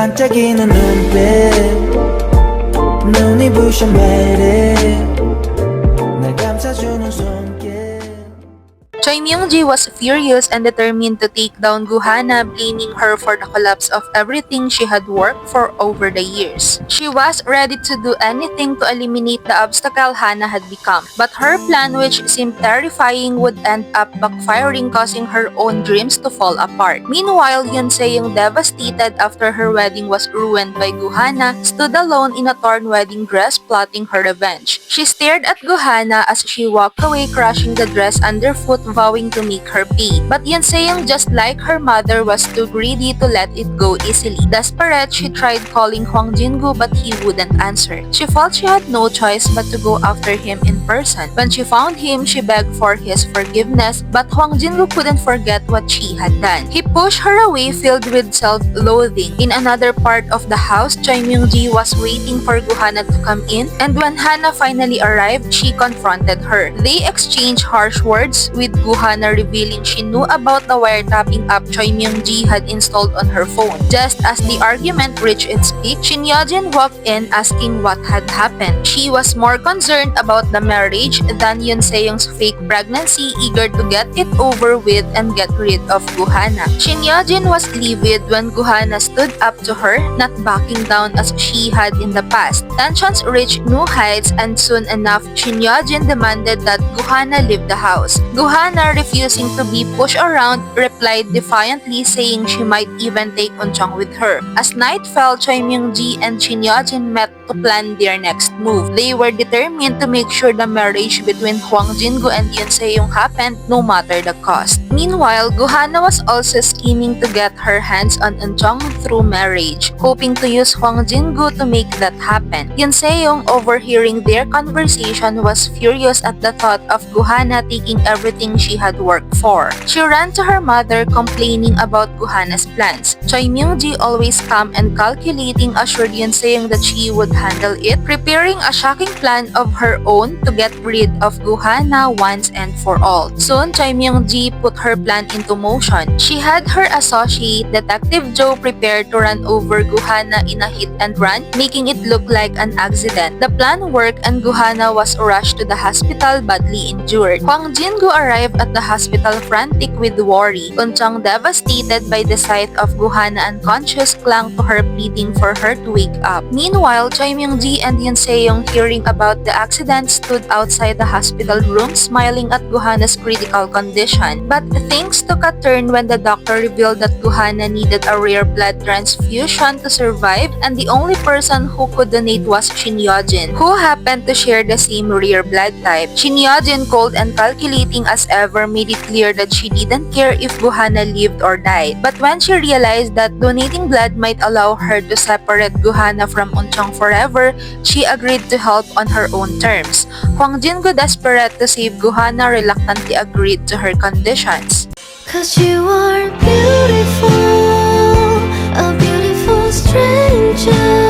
반짝이는 눈빛 눈이 부셔 매일 날 감싸주는 손길. Choi Myung-ji was furious and determined to take down Goo-hana, blaming her for the collapse of everything she had worked for over the years. She was ready to do anything to eliminate the obstacle Hana had become, but her plan, which seemed terrifying, would end up backfiring, causing her own dreams to fall apart. Meanwhile, Yoon Se-young, devastated after her wedding was ruined by Goo-hana, stood alone in a torn wedding dress, plotting her revenge. She stared at Goo-hana as she walked away, crushing the dress underfoot, vowing to make her pay. But Yoon Se-young, just like her mother, was too greedy to let it go easily. Desperate, she tried calling Hwang Jin Goo, but he wouldn't answer. She felt she had no choice but to go after him in person. When she found him, she begged for his forgiveness, but Hwang Jin Goo couldn't forget what she had done. He pushed her away, filled with self-loathing. In another part of the house, Choi Myung-ji was waiting for Goo-hana to come in, and when Hana finally arrived, she confronted her. They exchanged harsh words, with Goo-hana revealing she knew about the wiretapping app Choi Myung-ji had installed on her phone. Just as the argument reached its peak, Shin Yeo-jin walked in asking what had happened. She was more concerned about the marriage than Yoon Se-young's fake pregnancy, eager to get it over with and get rid of Goo-hana. Shin Yeo-jin was livid when Goo-hana stood up to her, not backing down as she had in the past. Tensions reached new heights, and soon enough, Shin Yeo-jin demanded that Goo-hana leave the house. Goo-hana, refusing to be pushed around, replied defiantly, saying she might even take Eun-chong with her. As night fell, Choi Myung-ji and Shin Yeo-jin met to plan their next move. They were determined to make sure the marriage between Hwang Jin Goo and Yoon Se-young happened, no matter the cost. Meanwhile, Goo-hana was also scheming to get her hands on Eun-chong through marriage, hoping to use Hwang Jin Goo to make that happen. Yoon Se-young, overhearing their conversation, was furious at the thought of Goo-hana taking everything she had worked for. She ran to her mother, complaining about Goo-hana's plans. Choi Myung-ji, always calm and calculating, assured Yoon Se-young that she would handle it, preparing a shocking plan of her own to get rid of Goo-hana once and for all. Soon, Choi Myung-ji put her plan into motion. She had her associate, Detective Jo, prepared to run over Goo-hana in a hit and run, making it look like an accident. The plan worked, and Goo-hana was rushed to the hospital, badly injured. Hwang Jin Goo arrived at the hospital frantic with worry. Eun-chong, devastated by the sight of Goo-hana unconscious, clung to her, pleading for her to wake up. Meanwhile, Choi Myung-ji and Yoon Se-young, hearing about the accident, stood outside the hospital room, smiling at Goo-hana's critical condition. But things took a turn when the doctor revealed that Goo-hana needed a rare blood transfusion to survive, and the only person who could donate was Shin Yeo-jin, who happened to share the same rare blood type. Shin Yeo-jin, cold and calculating as ever, made it clear that she didn't care if Goo-hana lived or died. But when she realized that donating blood might allow her to separate Goo-hana from Eun-chong forever, she agreed to help on her own terms. Hwang Jin Goo, desperate to save Goo-hana, reluctantly agreed to her conditions. Cause you are beautiful, a beautiful stranger.